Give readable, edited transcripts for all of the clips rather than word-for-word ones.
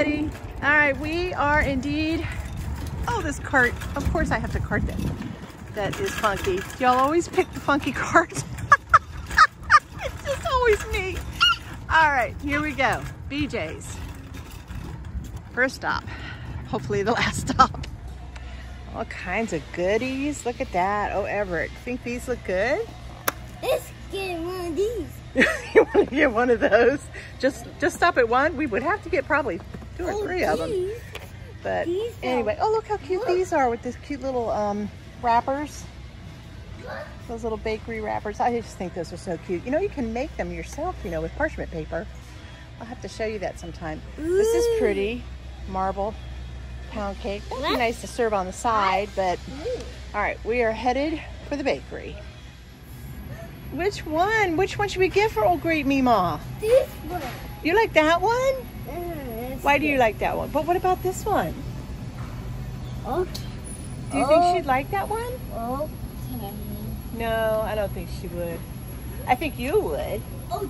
buddy. All right, we are indeed. Oh, this cart. Of course I have to cart that. That is funky. Y'all always pick the funky carts. It's just always me. All right, here we go. BJ's. First stop. Hopefully the last stop. All kinds of goodies. Look at that. Oh, Everett. Think these look good? Let's get one of these. You want to get one of those? Just stop at one? We would have to get probably 2 or 3 of them. But anyway, oh, look how cute these are with this cute little wrappers. Those little bakery wrappers. I just think those are so cute. You know, you can make them yourself, you know, with parchment paper. I'll have to show you that sometime. This is pretty. Marble pound cake. That'd be nice to serve on the side, but all right, we are headed for the bakery. Which one? Which one should we get for old Great Meemaw? This one. You like that one? Why do you good. like that one? But what about this one? Okay. Do you think she'd like that one? Okay. No, I don't think she would. I think you would. Oh,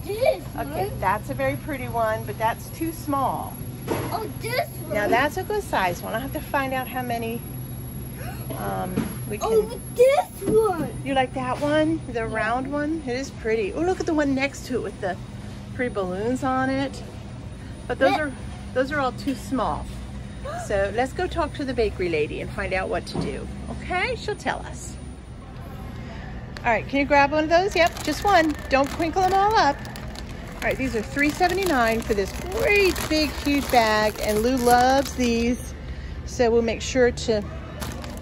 this one. Okay, that's a very pretty one, but that's too small. Oh, this one. Now that's a good size one. I'll have to find out how many we can. Oh, this one. You like that one? The round one? It is pretty. Oh, look at the one next to it with the pretty balloons on it. But those are all too small. So let's go talk to the bakery lady and find out what to do. Okay? She'll tell us. All right, can you grab one of those? Yep, just one. Don't crinkle them all up. All right, these are $3.79 for this great big huge bag, and Lou loves these, so we'll make sure to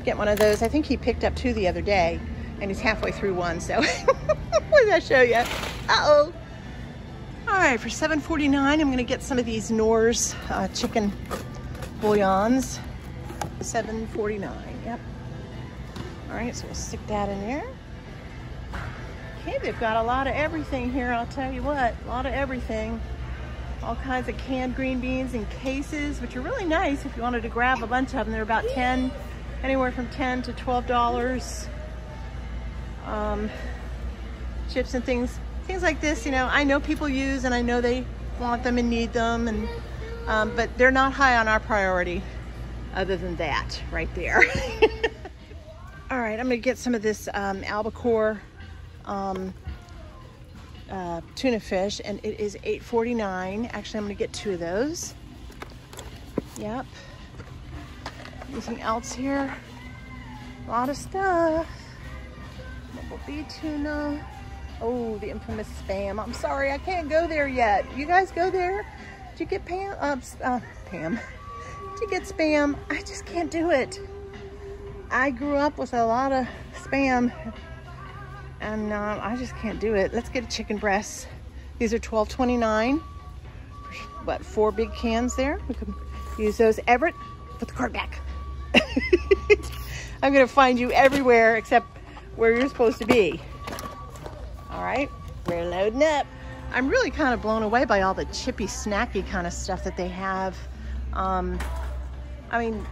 get one of those. I think he picked up 2 the other day, and he's halfway through one, so what did I show you? Uh-oh. All right, for $7.49, I'm gonna get some of these Knorr's chicken bouillons. $7.49, yep. All right, so we'll stick that in there. Okay, they've got a lot of everything here, I'll tell you what, a lot of everything. All kinds of canned green beans in cases, which are really nice if you wanted to grab a bunch of them. They're about anywhere from $10 to $12. Chips and things like this, you know, I know people use, and I know they want them and need them, and but they're not high on our priority other than that right there. All right, I'm gonna get some of this albacore tuna fish, and it is $8.49. Actually, I'm gonna get 2 of those. Yep. Anything else here? A lot of stuff. Bumblebee tuna. Oh, the infamous Spam. I'm sorry, I can't go there yet. You guys go there? Did you get Pam? Pam. Did you get Spam? I just can't do it. I grew up with a lot of Spam, and I just can't do it. Let's get a chicken breast. These are $12.29. What, 4 big cans there? We can use those. Everett, put the cart back. I'm gonna find you everywhere except where you're supposed to be. All right, we're loading up. I'm really kind of blown away by all the chippy, snacky kind of stuff that they have. I mean,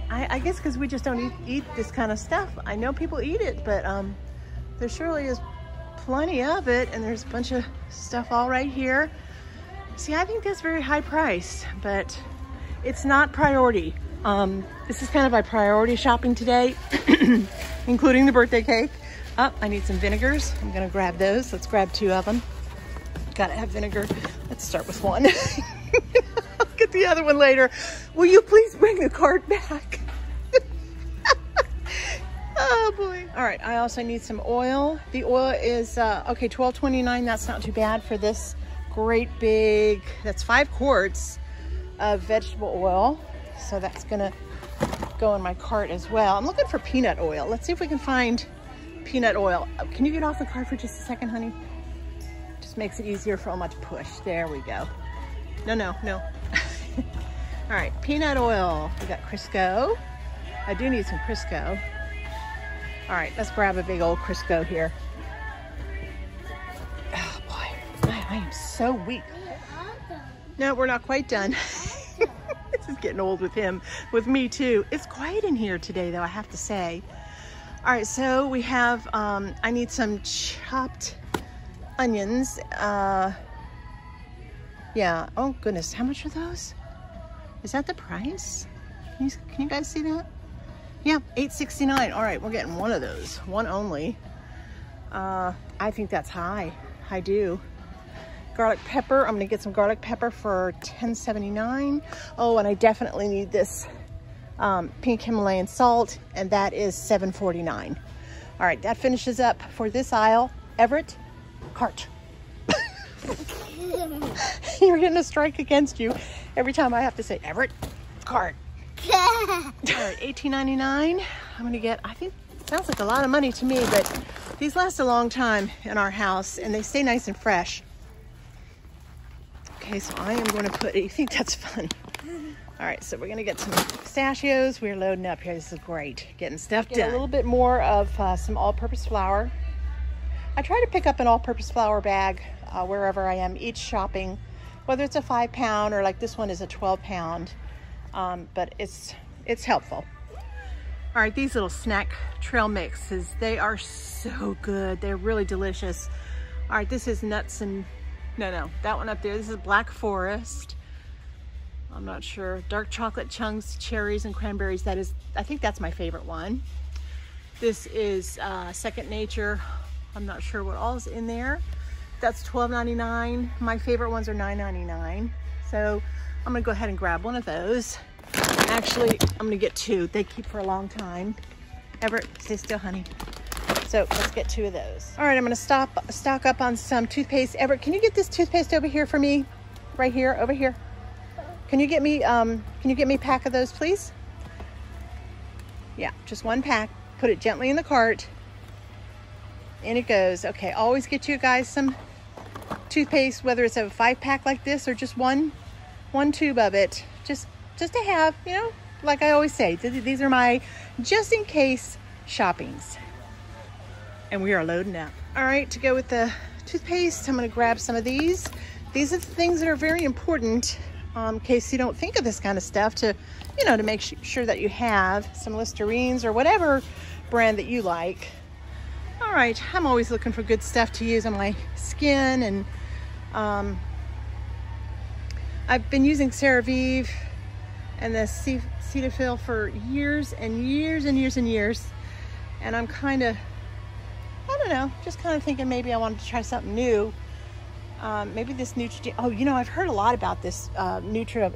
I guess because we just don't eat this kind of stuff. I know people eat it, but there surely is plenty of it, and there's a bunch of stuff all right here. See, I think that's very high priced, but it's not priority. This is kind of my priority shopping today, including the birthday cake. Oh, I need some vinegars. I'm gonna grab those. Let's grab 2 of them. Gotta have vinegar. Let's start with 1. I'll get the other one later. Will you please bring the cart back? Oh boy. All right, I also need some oil. The oil is, okay, $12.29. That's not too bad for this great big, that's 5 quarts of vegetable oil. So that's gonna go in my cart as well. I'm looking for peanut oil. Let's see if we can find peanut oil. Can you get off the cart for just a second, honey? Just makes it easier for Oma to push. There we go. No. All right, peanut oil. We got Crisco. I do need some Crisco. All right, let's grab a big old Crisco here. Oh boy, I am so weak. No, we're not quite done. This is getting old with him, with me too. It's quiet in here today though, I have to say. All right, so we have, I need some chopped onions. Yeah. Oh goodness, how much are those? Is that the price? Can you guys see that? Yeah, $8.69. All right, we're getting one of those, one only. I think that's high. I do. Garlic pepper. I'm gonna get some garlic pepper for $10.79. Oh, and I definitely need this pink Himalayan salt, and that is $7.49. All right, that finishes up for this aisle. Everett, cart. You're getting a strike against you every time I have to say Everett, cart. All right, $18.99. I'm gonna get, I think, sounds like a lot of money to me, but these last a long time in our house and they stay nice and fresh. Okay, so I am gonna put, you think that's fun? All right, so we're gonna get some pistachios. We're loading up here. This is great, getting stuff done. A little bit more of some all-purpose flour. I try to pick up an all-purpose flour bag wherever I am each shopping, whether it's a 5-pound or like this one is a 12-pound, but it's helpful. All right, these little snack trail mixes, they are so good. They're really delicious. All right, this is nuts and, no, that one up there, this is Black Forest. I'm not sure. Dark chocolate chunks, cherries, and cranberries. That is, I think that's my favorite one. This is Second Nature. I'm not sure what all is in there. That's $12.99. My favorite ones are $9.99. So I'm gonna go ahead and grab one of those. Actually, I'm gonna get two. They keep for a long time. Everett, stay still, honey. So let's get two of those. All right, I'm gonna stock up on some toothpaste. Everett, can you get this toothpaste over here for me? Right here, over here. Can you get me a pack of those, please? Yeah, just one pack. Put it gently in the cart. In it goes. Okay, always get you guys some toothpaste, whether it's a 5-pack like this or just one tube of it. Just to have, you know, like I always say, these are my just in case shoppings. And we are loading up. All right, to go with the toothpaste, I'm gonna grab some of these. These are the things that are very important in case you don't think of this kind of stuff, to, you know, to make sure that you have some Listerines or whatever brand that you like. All right, I'm always looking for good stuff to use on my skin, and I've been using CeraVe and the Cetaphil for years and years and years and years, and I'm kind of, I don't know, just kind of thinking maybe I wanted to try something new. Maybe this Neutrogena. Oh, you know, I've heard a lot about this Hydro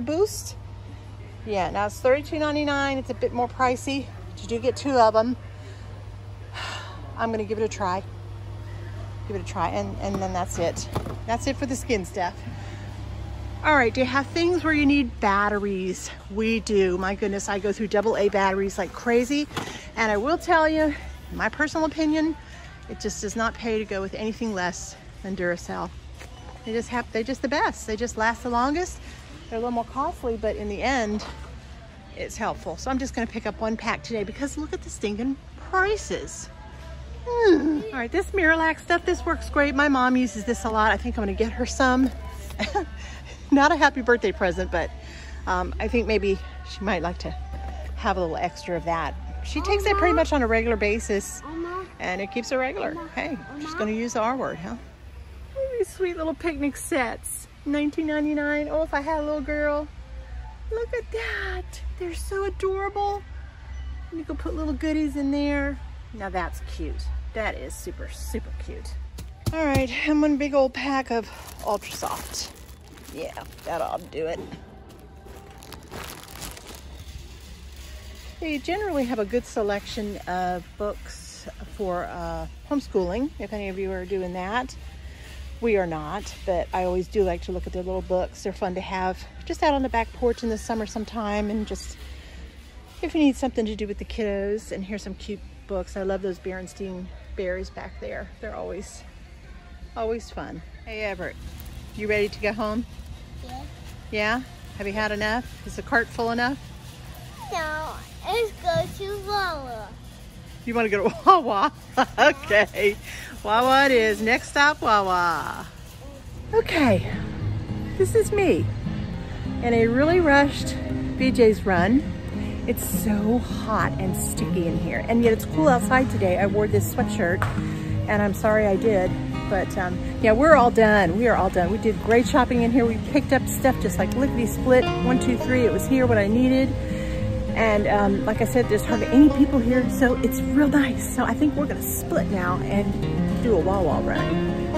Boost. Yeah, now it's $32.99. It's a bit more pricey, but you do get two of them. I'm gonna give it a try. Give it a try, and then that's it. That's it for the skin stuff. All right, do you have things where you need batteries? We do. My goodness, I go through AA batteries like crazy, and I will tell you, in my personal opinion, it just does not pay to go with anything less than Duracell. They're just the best. They just last the longest. They're a little more costly, but in the end, it's helpful. So I'm just gonna pick up one pack today because look at the stinking prices. All right, this Miralax stuff, this works great. My mom uses this a lot. I think I'm gonna get her some. Not a happy birthday present, but I think maybe she might like to have a little extra of that. She takes it pretty much on a regular basis, and it keeps her regular. Hey, she's gonna use the R word, huh? Oh, these sweet little picnic sets, $19.99. Oh, if I had a little girl. Look at that. They're so adorable. You can put little goodies in there. Now that's cute. That is super, super cute. All right, and one big old pack of Ultra Soft. Yeah, that ought to do it. They generally have a good selection of books for homeschooling, if any of you are doing that. We are not, but I always do like to look at their little books. They're fun to have just out on the back porch in the summer sometime, and just if you need something to do with the kiddos. And here's some cute books. I love those Berenstain Bears back there. They're always fun. Hey Everett, you ready to go home? Yeah. Yeah? Have you had enough? Is the cart full enough? No, let's go to Wawa. You want to go to Wawa? Okay. Wawa it is. Next stop, Wawa. Okay. This is me in a really rushed BJ's run. It's so hot and sticky in here, and yet it's cool outside today. I wore this sweatshirt, and I'm sorry I did, But yeah, we're all done. We are all done. We did great shopping in here. We picked up stuff just like lickety split. 1, 2, 3. It was here what I needed. And like I said, there's hardly any people here, so it's real nice. So I think we're gonna split now and do a Wawa run.